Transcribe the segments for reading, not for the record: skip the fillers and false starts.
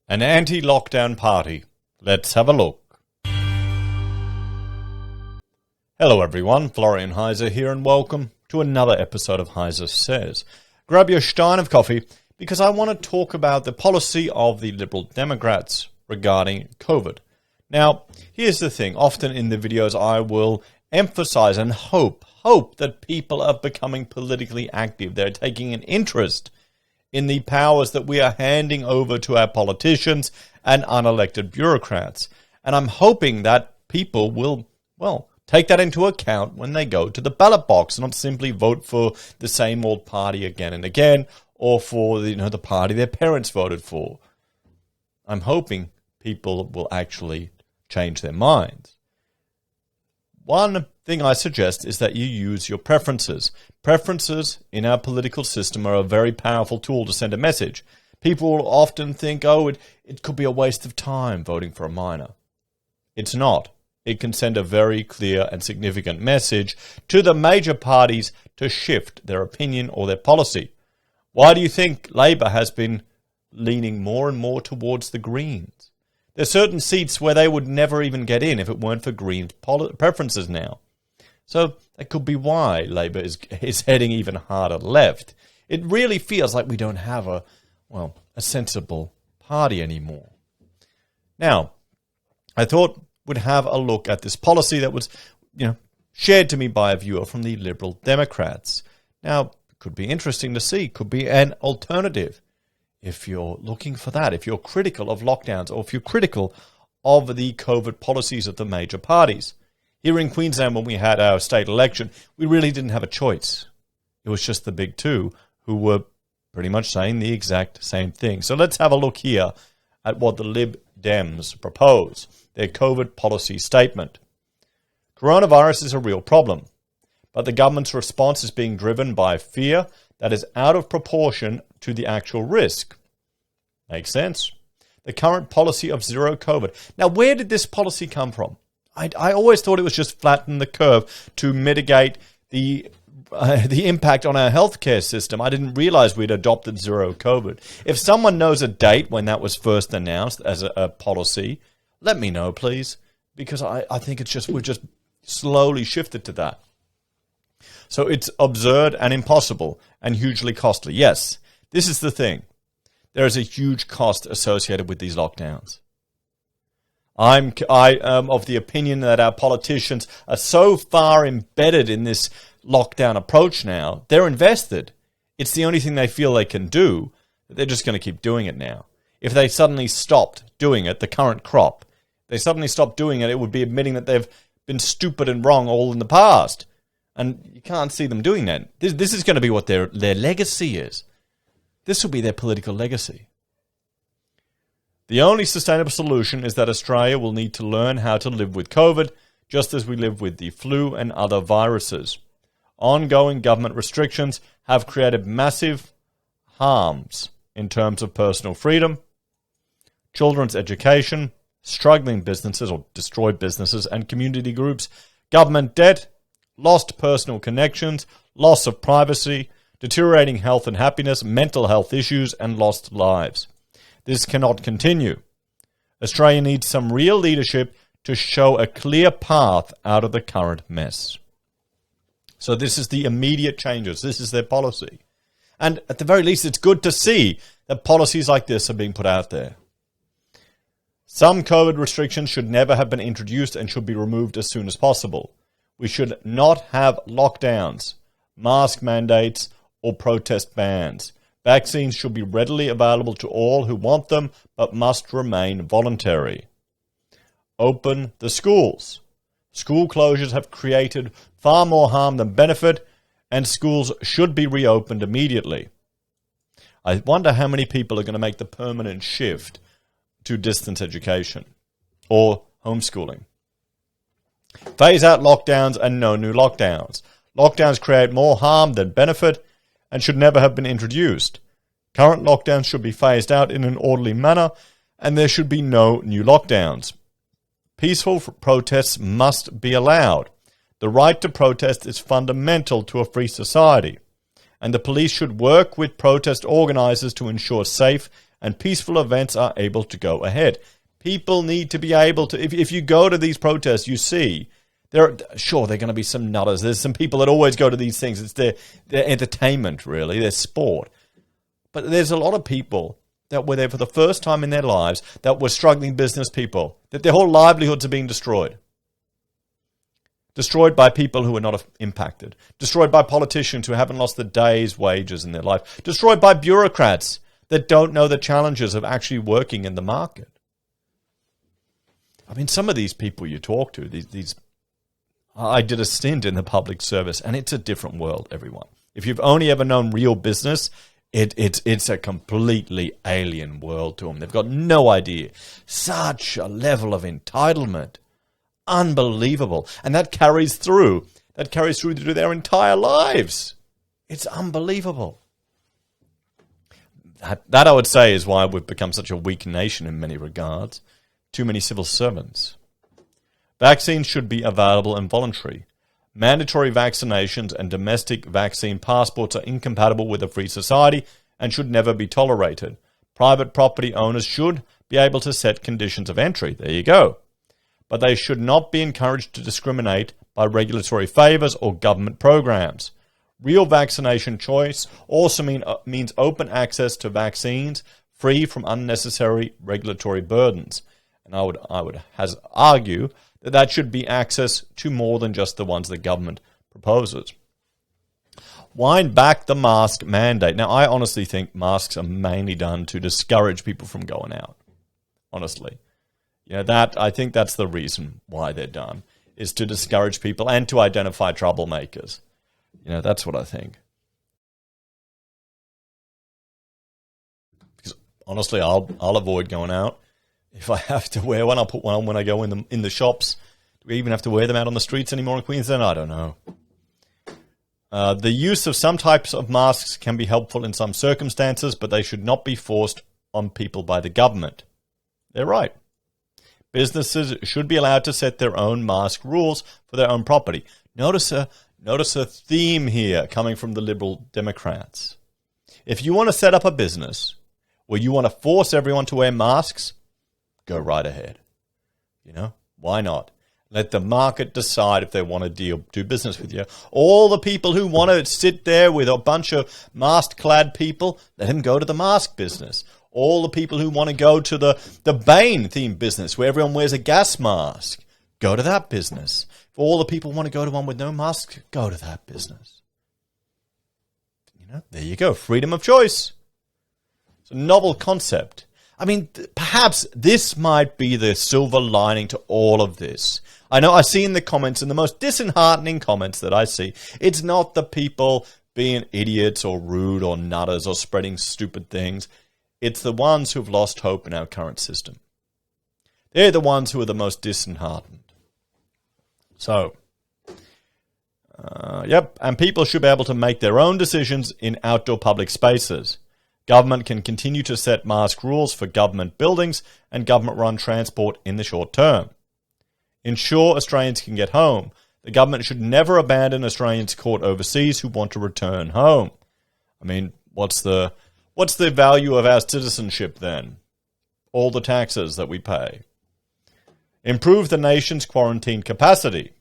An anti-lockdown party. Let's have a look. Hello everyone, Florian.heise here and welcome to another episode of HeiseSays. Grab your stein of coffee because I want to talk about the policy of the Liberal Democrats regarding COVID. Now, here's the thing. Often in the videos I will emphasize and hope that people are becoming politically active. They're taking an interest in the powers that we are handing over to our politicians and unelected bureaucrats. And I'm hoping that people will, take that into account when they go to the ballot box, not simply vote for the same old party again and again, or for the party their parents voted for. I'm hoping people will actually change their minds. One thing I suggest is that you use your preferences. Preferences in our political system are a very powerful tool to send a message. People will often think, it could be a waste of time voting for a minor. It's not. It can send a very clear and significant message to the major parties to shift their opinion or their policy. Why do you think Labour has been leaning more and more towards the Greens? There's certain seats where they would never even get in if it weren't for Greens' preferences now. So that could be why Labour is heading even harder left. It really feels like we don't have a sensible party anymore. Now, I thought we'd have a look at this policy that was, shared to me by a viewer from the Liberal Democrats. Now, it could be interesting to see, could be an alternative. If you're looking for that, if you're critical of lockdowns, or if you're critical of the COVID policies of the major parties. Here in Queensland, when we had our state election, we really didn't have a choice. It was just the big two who were pretty much saying the exact same thing. So let's have a look here at what the LibDems propose, their COVID policy statement. Coronavirus is a real problem, but the government's response is being driven by fear that is out of proportion to the actual risk. Makes sense. The current policy of zero COVID. Now, where did this policy come from? I always thought it was just flatten the curve to mitigate the impact on our healthcare system. I didn't realize we'd adopted zero COVID. If someone knows a date when that was first announced as a policy, let me know, please, because I think we're just slowly shifted to that. So it's absurd and impossible and hugely costly. Yes, this is the thing. There is a huge cost associated with these lockdowns. I am of the opinion that our politicians are so far embedded in this lockdown approach now, they're invested. It's the only thing they feel they can do, that they're just going to keep doing it now. If they suddenly stopped doing it, the current crop, they suddenly stopped doing it, it would be admitting that they've been stupid and wrong all in the past. And you can't see them doing that. This is going to be what their legacy is. This will be their political legacy. The only sustainable solution is that Australia will need to learn how to live with COVID, just as we live with the flu and other viruses. Ongoing government restrictions have created massive harms in terms of personal freedom, children's education, struggling businesses or destroyed businesses and community groups, government debt, lost personal connections, loss of privacy, deteriorating health and happiness, mental health issues, and lost lives. This cannot continue. Australia needs some real leadership to show a clear path out of the current mess. So this is the immediate changes. This is their policy. And at the very least, it's good to see that policies like this are being put out there. Some COVID restrictions should never have been introduced and should be removed as soon as possible. We should not have lockdowns, mask mandates, or protest bans. Vaccines should be readily available to all who want them, but must remain voluntary. Open the schools. School closures have created far more harm than benefit, and schools should be reopened immediately. I wonder how many people are going to make the permanent shift to distance education or homeschooling. Phase out lockdowns and no new lockdowns. Lockdowns create more harm than benefit and should never have been introduced. Current lockdowns should be phased out in an orderly manner, and there should be no new lockdowns. Peaceful protests must be allowed. The right to protest is fundamental to a free society, and the police should work with protest organisers to ensure safe and peaceful events are able to go ahead. People need to be able to, if you go to these protests, you see, they're going to be some nutters. There's some people that always go to these things. It's their entertainment, really, their sport. But there's a lot of people that were there for the first time in their lives, that were struggling business people, that their whole livelihoods are being destroyed. Destroyed by people who are not impacted. Destroyed by politicians who haven't lost a day's wages in their life. Destroyed by bureaucrats that don't know the challenges of actually working in the market. I mean, some of these people you talk to, I did a stint in the public service, and it's a different world, everyone. If you've only ever known real business, it's a completely alien world to them. They've got no idea. Such a level of entitlement. Unbelievable. And that carries through. That carries through to their entire lives. It's unbelievable. That I would say is why we've become such a weak nation in many regards. Too many civil servants. Vaccines should be available and voluntary. Mandatory vaccinations and domestic vaccine passports are incompatible with a free society and should never be tolerated. Private property owners should be able to set conditions of entry. There you go. But they should not be encouraged to discriminate by regulatory favours or government programs. Real vaccination choice also means open access to vaccines free from unnecessary regulatory burdens. And I would argue that should be access to more than just the ones the government proposes. Wind back the mask mandate. Now, I honestly think masks are mainly done to discourage people from going out. Honestly. I think that's the reason why they're done, is to discourage people and to identify troublemakers. That's what I think. Because honestly, I'll avoid going out. If I have to wear one, I'll put one on when I go in the shops. Do we even have to wear them out on the streets anymore in Queensland? I don't know. The use of some types of masks can be helpful in some circumstances, but they should not be forced on people by the government. They're right. Businesses should be allowed to set their own mask rules for their own property. Notice a theme here coming from the Liberal Democrats. If you want to set up a business where you want to force everyone to wear masks, go right ahead. Why not? Let the market decide if they want to do business with you. All the people who want to sit there with a bunch of mask-clad people, let them go to the mask business. All the people who want to go to the Bane-themed business where everyone wears a gas mask, go to that business. If all the people want to go to one with no mask, go to that business. There you go. Freedom of choice. It's a novel concept. I mean, perhaps this might be the silver lining to all of this. I know I see in the comments, in the most disheartening comments that I see, it's not the people being idiots or rude or nutters or spreading stupid things. It's the ones who've lost hope in our current system. They're the ones who are the most disheartened. So, and people should be able to make their own decisions in outdoor public spaces. Government can continue to set mask rules for government buildings and government-run transport in the short term. Ensure Australians can get home. The government should never abandon Australians caught overseas who want to return home. I mean, what's the value of our citizenship then? All the taxes that we pay. Improve the nation's quarantine capacity.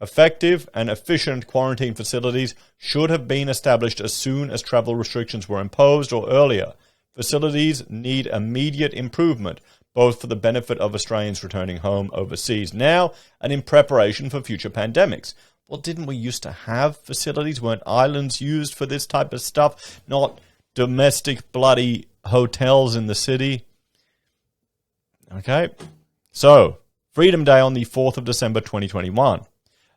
Effective and efficient quarantine facilities should have been established as soon as travel restrictions were imposed or earlier. Facilities need immediate improvement, both for the benefit of Australians returning home overseas now and in preparation for future pandemics. Well, didn't we used to have facilities? Weren't islands used for this type of stuff? Not domestic bloody hotels in the city? Okay. So, Freedom Day on the 4th of December 2021.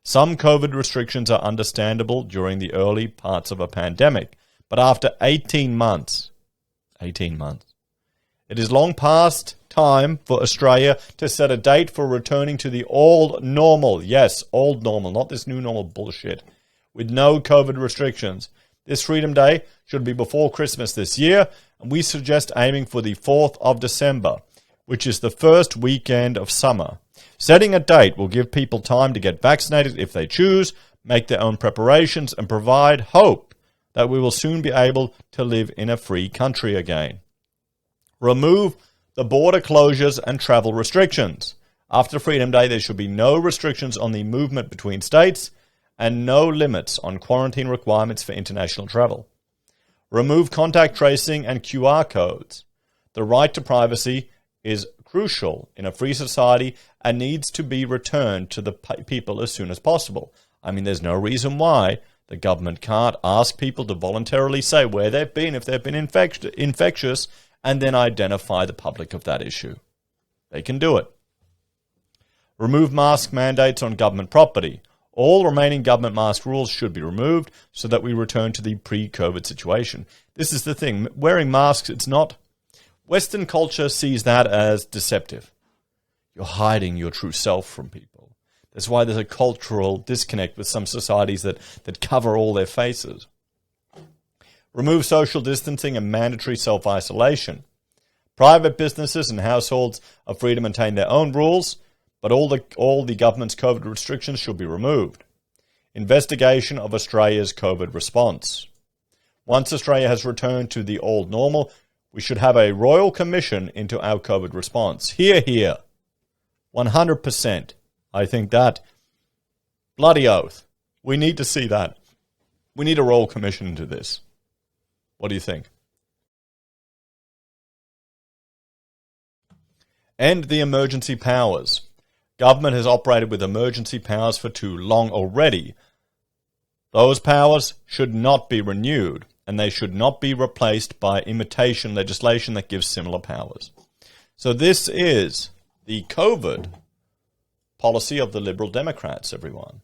Some COVID restrictions are understandable during the early parts of a pandemic, but after 18 months, it is long past time for Australia to set a date for returning to the old normal. Yes, old normal, not this new normal bullshit. With no COVID restrictions. This Freedom Day should be before Christmas this year, and we suggest aiming for the 4th of December, which is the first weekend of summer. Setting a date will give people time to get vaccinated if they choose, make their own preparations, and provide hope that we will soon be able to live in a free country again. Remove the border closures and travel restrictions. After Freedom Day, there should be no restrictions on the movement between states and no limits on quarantine requirements for international travel. Remove contact tracing and QR codes. The right to privacy is crucial in a free society and needs to be returned to the people as soon as possible. I mean, there's no reason why the government can't ask people to voluntarily say where they've been if they've been infectious and then identify the public of that issue. They can do it. Remove mask mandates on government property. All remaining government mask rules should be removed so that we return to the pre-COVID situation. This is the thing. Wearing masks, it's not... Western culture sees that as deceptive. You're hiding your true self from people. That's why there's a cultural disconnect with some societies that cover all their faces. Remove social distancing and mandatory self-isolation. Private businesses and households are free to maintain their own rules, but all the government's COVID restrictions should be removed. Investigation of Australia's COVID response. Once Australia has returned to the old normal, we should have a royal commission into our COVID response. Hear, hear. 100%. I think that. Bloody oath. We need to see that. We need a royal commission into this. What do you think? End the emergency powers. Government has operated with emergency powers for too long already. Those powers should not be renewed, and they should not be replaced by imitation legislation that gives similar powers. So this is the COVID policy of the Liberal Democrats, everyone.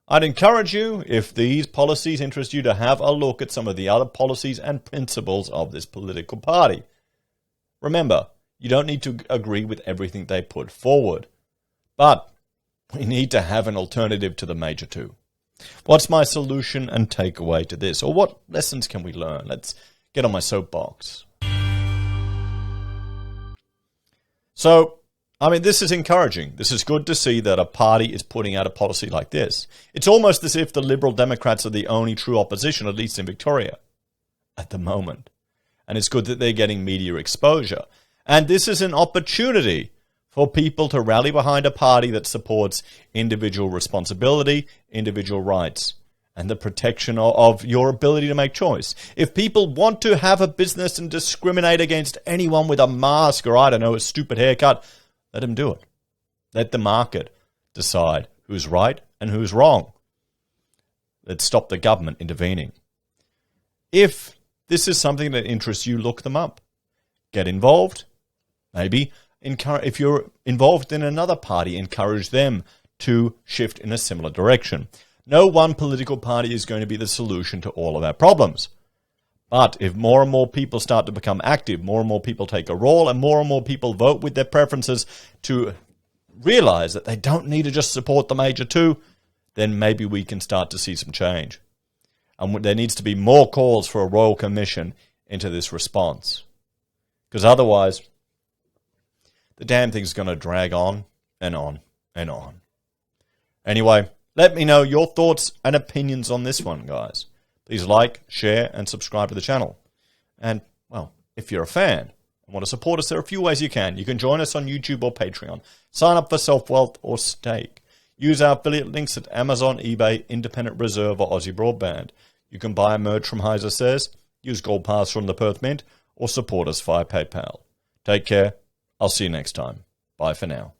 I'd encourage you, if these policies interest you, to have a look at some of the other policies and principles of this political party. Remember, you don't need to agree with everything they put forward, but we need to have an alternative to the major two. What's my solution and takeaway to this? Or what lessons can we learn? Let's get on my soapbox. So, I mean, this is encouraging. This is good to see that a party is putting out a policy like this. It's almost as if the Liberal Democrats are the only true opposition, at least in Victoria, at the moment. And it's good that they're getting media exposure. And this is an opportunity for people to rally behind a party that supports individual responsibility, individual rights, and the protection of your ability to make choice. If people want to have a business and discriminate against anyone with a mask or, I don't know, a stupid haircut, let them do it. Let the market decide who's right and who's wrong. Let's stop the government intervening. If this is something that interests you, look them up. Get involved. Maybe if you're involved in another party, encourage them to shift in a similar direction. No one political party is going to be the solution to all of our problems. But if more and more people start to become active, more and more people take a role, and more people vote with their preferences to realize that they don't need to just support the major two, then maybe we can start to see some change. And there needs to be more calls for a royal commission into this response. Because otherwise, the damn thing's going to drag on and on and on. Anyway, let me know your thoughts and opinions on this one, guys. Please like, share, and subscribe to the channel. And, well, if you're a fan and want to support us, there are a few ways you can. You can join us on YouTube or Patreon. Sign up for SelfWealth or Stake. Use our affiliate links at Amazon, eBay, Independent Reserve, or AussieBroadband. You can buy merch from HeiseSays, use Gold Pass from the Perth Mint, or support us via PayPal. Take care. I'll see you next time. Bye for now.